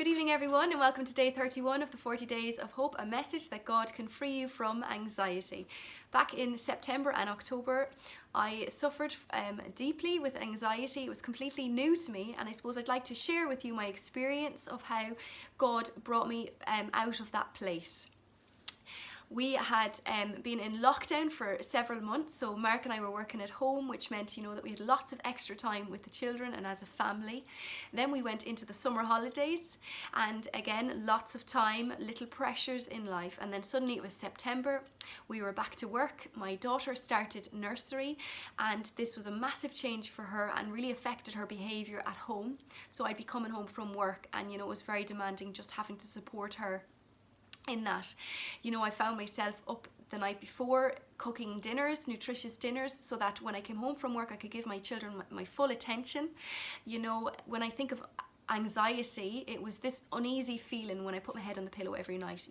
Good evening everyone, and welcome to day 31 of the 40 Days of Hope, a message that God can free you from anxiety. Back in September and October, I suffered deeply with anxiety. It was completely new to me, and I suppose I'd like to share with you my experience of how God brought me out of that place. We had been in lockdown for several months, so Mark and I were working at home, which meant, that we had lots of extra time with the children and as a family. Then we went into the summer holidays, and again, lots of time, little pressures in life. And then suddenly it was September, we were back to work. My daughter started nursery, and this was a massive change for her and really affected her behaviour at home. So I'd be coming home from work, and it was very demanding just having to support her in that. I found myself up the night before cooking dinners, nutritious dinners, so that when I came home from work I could give my children my full attention. When I think of anxiety, it was this uneasy feeling when I put my head on the pillow every night,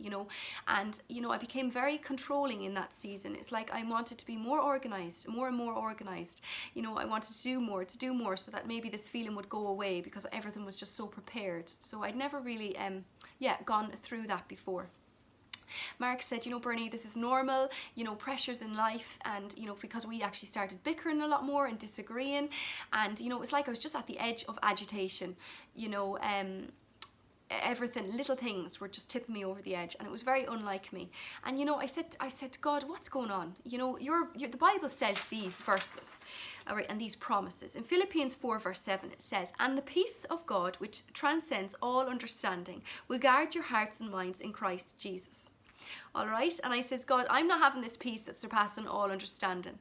and I became very controlling in that season. It's like I wanted to be more organized, more and more organized. I wanted to do more so that maybe this feeling would go away, because everything was just so prepared. So I'd never really gone through that before. Mark said, Bernie, this is normal, pressures in life, and because we actually started bickering a lot more and disagreeing, and it was like I was just at the edge of agitation. Everything, little things were just tipping me over the edge, and it was very unlike me. And I said, God, what's going on? The Bible says these verses, all right, and these promises. In Philippians 4 verse 7 it says, "And the peace of God, which transcends all understanding, will guard your hearts and minds in Christ Jesus." All right, and I says, God, I'm not having this peace that's surpassing all understanding.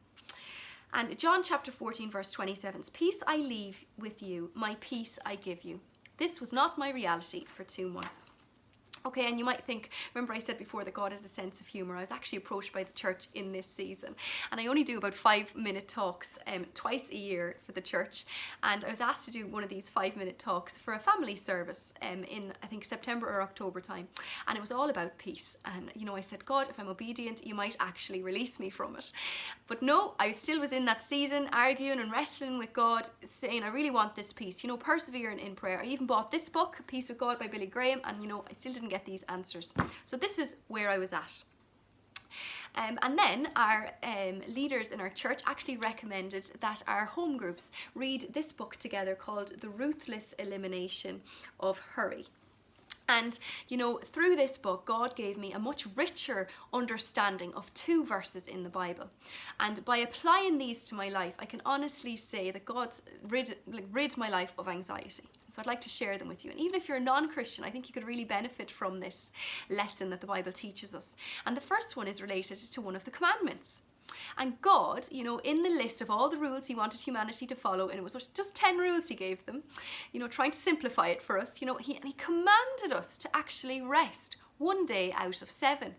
And John chapter 14 verse 27, "Peace I leave with you, my peace I give you." This was not my reality for 2 months. Okay, and you might think, remember I said before that God has a sense of humour. I was actually approached by the church in this season, and I only do about 5-minute talks twice a year for the church, and I was asked to do one of these 5-minute talks for a family service in, I think, September or October time, and it was all about peace. And I said, God, if I'm obedient, you might actually release me from it. But no, I still was in that season arguing and wrestling with God, saying I really want this peace, persevering in prayer. I even bought this book, Peace with God by Billy Graham, and I still didn't get these answers. So this is where I was at. And then our leaders in our church actually recommended that our home groups read this book together called The Ruthless Elimination of Hurry. And through this book, God gave me a much richer understanding of 2 verses in the Bible. And by applying these to my life, I can honestly say that God's rid my life of anxiety. So I'd like to share them with you. And even if you're a non-Christian, I think you could really benefit from this lesson that the Bible teaches us. And the first one is related to one of the commandments. And God, in the list of all the rules he wanted humanity to follow, and it was just 10 rules he gave them, trying to simplify it for us, he commanded us to actually rest 1 day out of 7.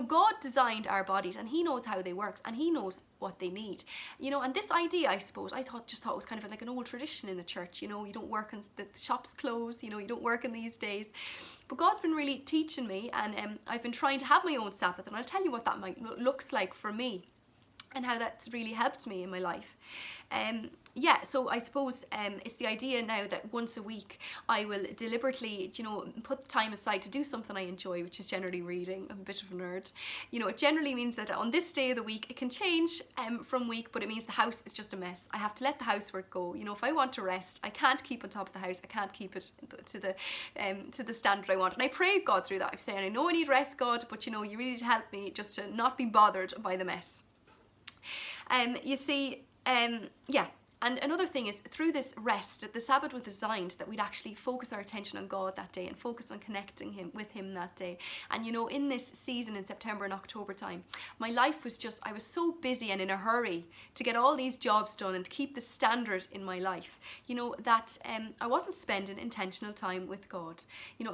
God designed our bodies, and he knows how they work, and he knows what they need. And this idea, I suppose, I thought it was kind of like an old tradition in the church. You don't work on the shops close, you don't work in these days. But God's been really teaching me, and I've been trying to have my own Sabbath, and I'll tell you what that looks like for me, and how that's really helped me in my life. So I suppose it's the idea now that once a week I will deliberately, put time aside to do something I enjoy, which is generally reading. I'm a bit of a nerd. It generally means that on this day of the week, it can change from week, but it means the house is just a mess. I have to let the housework go. If I want to rest, I can't keep on top of the house. I can't keep it to the standard I want. And I prayed God through that. I'm saying, I know I need rest, God, but you really need to help me just to not be bothered by the mess. And another thing is, through this rest, the Sabbath was designed that we'd actually focus our attention on God that day and focus on connecting with him that day. And in this season in September and October time, my life was I was so busy and in a hurry to get all these jobs done and to keep the standard in my life, that I wasn't spending intentional time with God.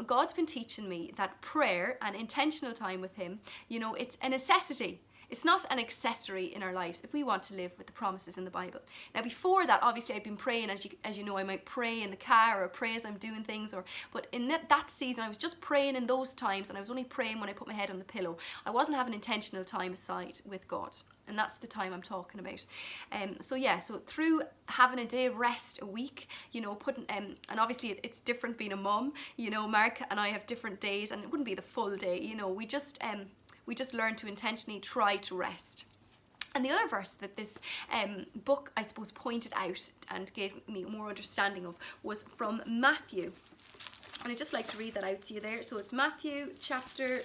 God's been teaching me that prayer and intentional time with him, it's a necessity. It's not an accessory in our lives if we want to live with the promises in the Bible. Now before that, obviously I'd been praying, as you know, I might pray in the car or pray as I'm doing things, but in that season I was just praying in those times, and I was only praying when I put my head on the pillow. I wasn't having intentional time aside with God. And that's the time I'm talking about. So through having a day of rest a week, putting and obviously it's different being a mum. Mark and I have different days, and it wouldn't be the full day. We just learn to intentionally try to rest. And the other verse that this book, I suppose, pointed out and gave me more understanding of was from Matthew. And I'd just like to read that out to you there. So it's Matthew chapter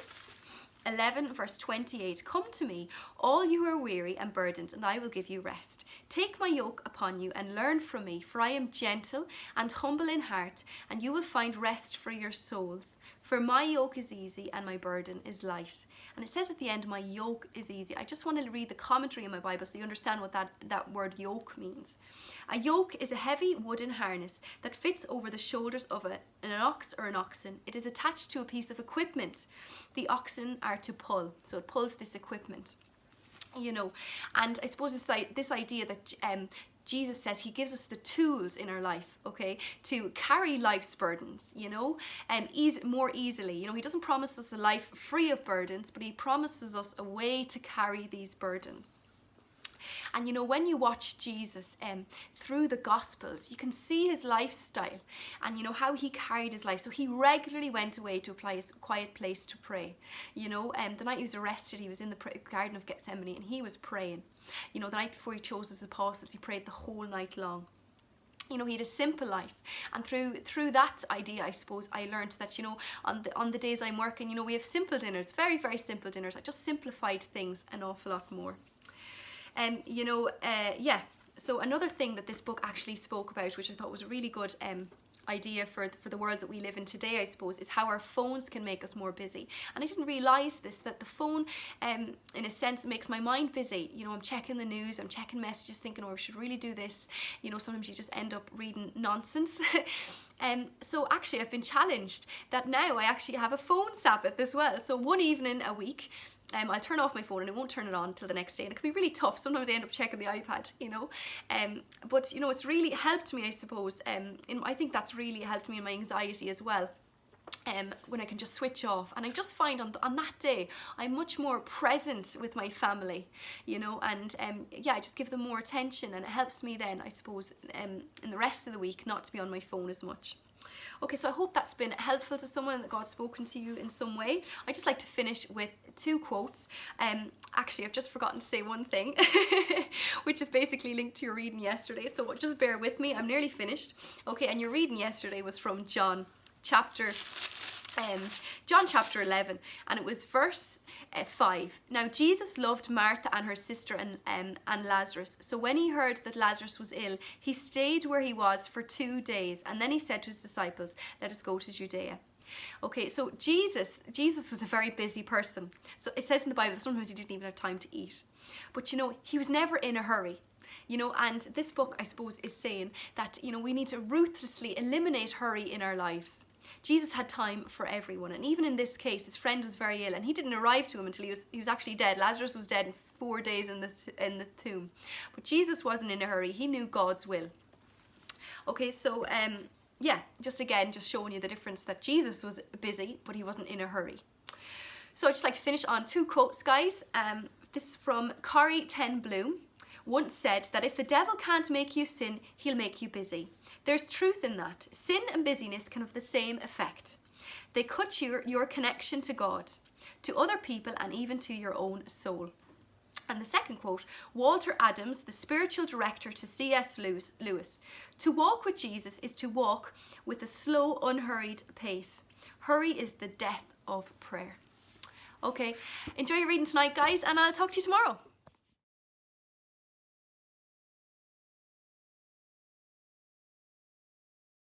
11 verse 28. Come to me, all you who are weary and burdened, and I will give you rest. Take my yoke upon you and learn from me, for I am gentle and humble in heart, and you will find rest for your souls. For my yoke is easy and my burden is light. And it says at the end, my yoke is easy. I just want to read the commentary in my Bible so you understand what that word yoke means. A yoke is a heavy wooden harness that fits over the shoulders of an ox or an oxen. It is attached to a piece of equipment the oxen are to pull. So it pulls this equipment, And I suppose it's like this idea that Jesus says he gives us the tools in our life, okay, to carry life's burdens, more easily. He doesn't promise us a life free of burdens, but he promises us a way to carry these burdens. And when you watch Jesus through the Gospels, you can see his lifestyle and how he carried his life. So he regularly went away to a quiet place to pray. The night he was arrested, he was in the Garden of Gethsemane and he was praying. The night before he chose his apostles, he prayed the whole night long. He had a simple life, and through that idea, I suppose, I learned that on the days I'm working, we have simple dinners, very, very simple dinners. I just simplified things an awful lot more. So another thing that this book actually spoke about, which I thought was a really good idea for the world that we live in today, I suppose, is how our phones can make us more busy. And I didn't realise this, that the phone, in a sense, makes my mind busy. I'm checking the news, I'm checking messages, thinking, I should really do this. Sometimes you just end up reading nonsense. So actually I've been challenged that now I actually have a phone Sabbath as well. So one evening a week, I'll turn off my phone and I won't turn it on till the next day, and it can be really tough. Sometimes I end up checking the iPad, but it's really helped me, I suppose. I think that's really helped me in my anxiety as well. When I can just switch off, and I just find on that day I'm much more present with my family, and I just give them more attention, and it helps me then, I suppose, in the rest of the week not to be on my phone as much. Okay, so I hope that's been helpful to someone, that God's spoken to you in some way. I'd just like to finish with two quotes. Actually, I've just forgotten to say one thing, which is basically linked to your reading yesterday. So just bear with me, I'm nearly finished. Okay, and your reading yesterday was from John chapter 11, and it was verse 5. Now Jesus loved Martha and her sister and Lazarus. So when he heard that Lazarus was ill, he stayed where he was for 2 days, and then he said to his disciples, let us go to Judea. Okay, so Jesus was a very busy person. So it says in the Bible that sometimes he didn't even have time to eat. But he was never in a hurry. And this book, I suppose, is saying that, we need to ruthlessly eliminate hurry in our lives. Jesus had time for everyone, and even in this case, his friend was very ill, and he didn't arrive to him until he was actually dead. Lazarus was dead in 4 days in the tomb, but Jesus wasn't in a hurry. He knew God's will. Okay, so just showing you the difference, that Jesus was busy, but he wasn't in a hurry. So I'd just like to finish on two quotes, guys. This is from Corrie ten Boom. Once said that if the devil can't make you sin, he'll make you busy. There's truth in that. Sin and busyness can have the same effect. They cut your connection to God, to other people, and even to your own soul. And the second quote, Walter Adams, the spiritual director to C.S. Lewis. To walk with Jesus is to walk with a slow, unhurried pace. Hurry is the death of prayer. Okay, enjoy your reading tonight, guys, and I'll talk to you tomorrow.